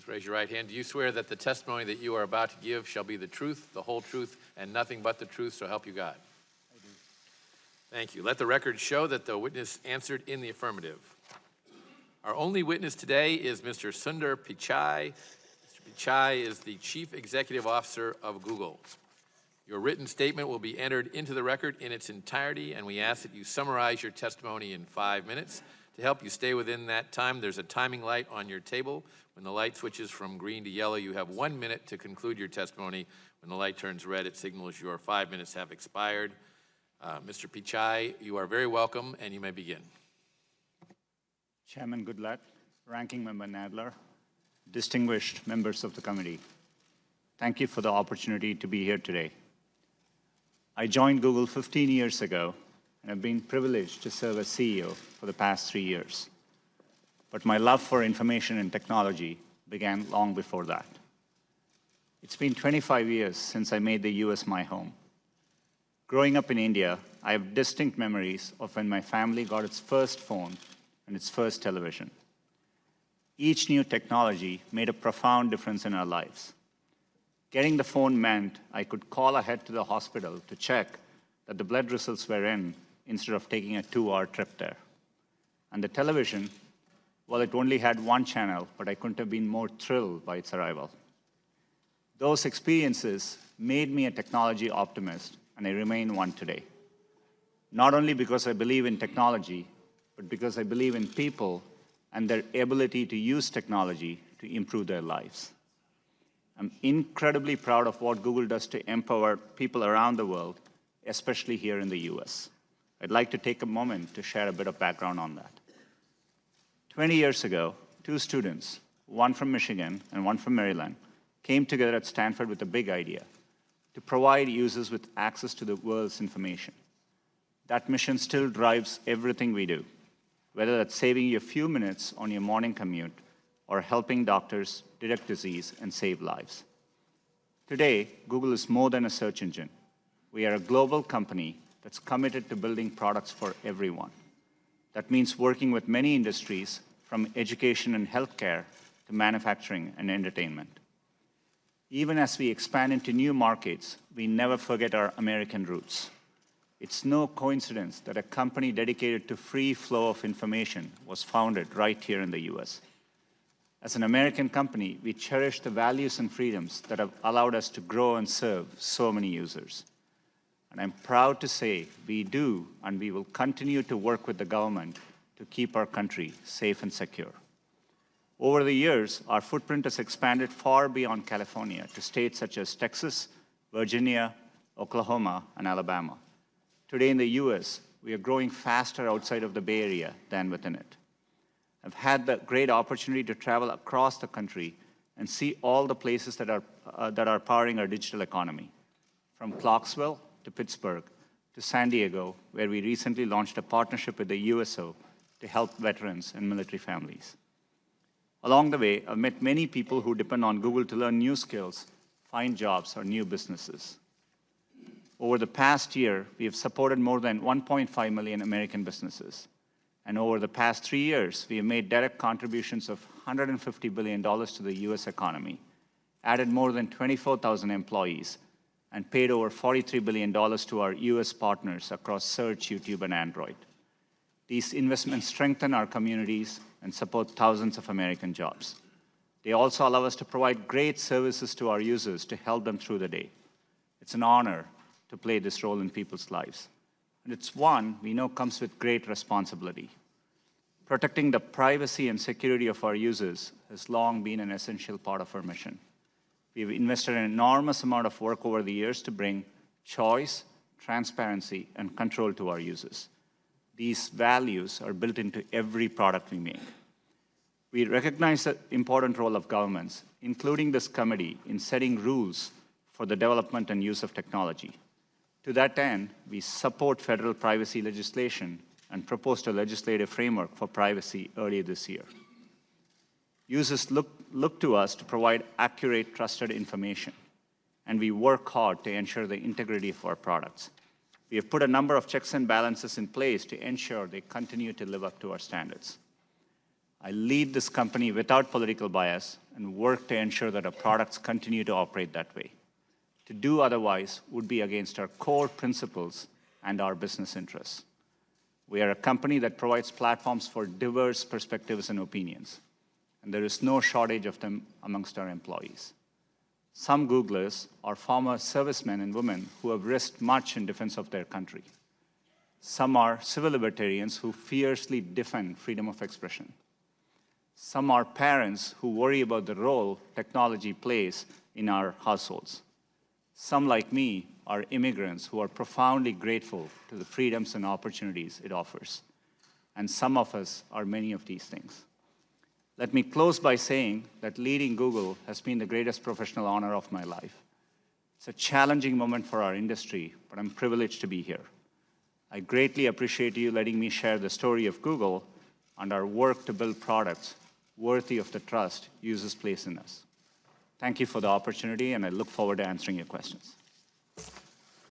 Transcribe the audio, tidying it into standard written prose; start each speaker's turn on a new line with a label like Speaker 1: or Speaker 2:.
Speaker 1: Please raise your right hand. Do you swear that the testimony that you are about to give shall be the truth, the whole truth, and nothing but the truth, so help you God?
Speaker 2: I do.
Speaker 1: Thank you. Let the record show that the witness answered in the affirmative. Our only witness today is Mr. Sundar Pichai. Mr. Pichai is the Chief Executive Officer of Google. Your written statement will be entered into the record in its entirety, and we ask that you summarize your testimony in 5 minutes. To help you stay within that time, there's a timing light on your table. When the light switches from green to yellow, you have 1 minute to conclude your testimony. When the light turns red, it signals your 5 minutes have expired. Mr. Pichai, you are very welcome, and you may begin.
Speaker 2: Chairman Goodlatte, Ranking Member Nadler, distinguished members of the committee, thank you for the opportunity to be here today. I joined Google 15 years ago, and I've been privileged to serve as CEO for the past 3 years. But my love for information and technology began long before that. It's been 25 years since I made the US my home. Growing up in India, I have distinct memories of when my family got its first phone and its first television. Each new technology made a profound difference in our lives. Getting the phone meant I could call ahead to the hospital to check that the blood results were in instead of taking a 2-hour trip there. And the television, well, it only had one channel, but I couldn't have been more thrilled by its arrival. Those experiences made me a technology optimist, and I remain one today. Not only because I believe in technology, but because I believe in people and their ability to use technology to improve their lives. I'm incredibly proud of what Google does to empower people around the world, especially here in the US. I'd like to take a moment to share a bit of background on that. 20 years ago, 2 students, one from Michigan and one from Maryland, came together at Stanford with a big idea: to provide users with access to the world's information. That mission still drives everything we do, whether that's saving you a few minutes on your morning commute or helping doctors detect disease and save lives. Today, Google is more than a search engine. We are a global company that's committed to building products for everyone. That means working with many industries, from education and healthcare to manufacturing and entertainment. Even as we expand into new markets, we never forget our American roots. It's no coincidence that a company dedicated to free flow of information was founded right here in the US. As an American company, we cherish the values and freedoms that have allowed us to grow and serve so many users. And I'm proud to say we do, and we will continue to work with the government to keep our country safe and secure. Over the years, our footprint has expanded far beyond California to states such as Texas, Virginia, Oklahoma, and Alabama. Today in the US, we are growing faster outside of the Bay Area than within it. I've had the great opportunity to travel across the country and see all the places that are powering our digital economy, from Clarksville to Pittsburgh to San Diego, where we recently launched a partnership with the USO to help veterans and military families. Along the way, I've met many people who depend on Google to learn new skills, find jobs, or new businesses. Over the past year, we have supported more than 1.5 million American businesses. And over the past 3 years, we have made direct contributions of $150 billion to the US economy, added more than 24,000 employees, and paid over $43 billion to our US partners across Search, YouTube, and Android. These investments strengthen our communities and support thousands of American jobs. They also allow us to provide great services to our users to help them through the day. It's an honor to play this role in people's lives. And it's one we know comes with great responsibility. Protecting the privacy and security of our users has long been an essential part of our mission. We've invested an enormous amount of work over the years to bring choice, transparency, and control to our users. These values are built into every product we make. We recognize the important role of governments, including this committee, in setting rules for the development and use of technology. To that end, we support federal privacy legislation and proposed a legislative framework for privacy earlier this year. Users look to us to provide accurate, trusted information, and we work hard to ensure the integrity of our products. We have put a number of checks and balances in place to ensure they continue to live up to our standards. I lead this company without political bias and work to ensure that our products continue to operate that way. To do otherwise would be against our core principles and our business interests. We are a company that provides platforms for diverse perspectives and opinions, and there is no shortage of them amongst our employees. Some Googlers are former servicemen and women who have risked much in defense of their country. Some are civil libertarians who fiercely defend freedom of expression. Some are parents who worry about the role technology plays in our households. Some, like me, are immigrants who are profoundly grateful to the freedoms and opportunities it offers. And some of us are many of these things. Let me close by saying that leading Google has been the greatest professional honor of my life. It's a challenging moment for our industry, but I'm privileged to be here. I greatly appreciate you letting me share the story of Google and our work to build products worthy of the trust users place in us. Thank you for the opportunity, and I look forward to answering your questions.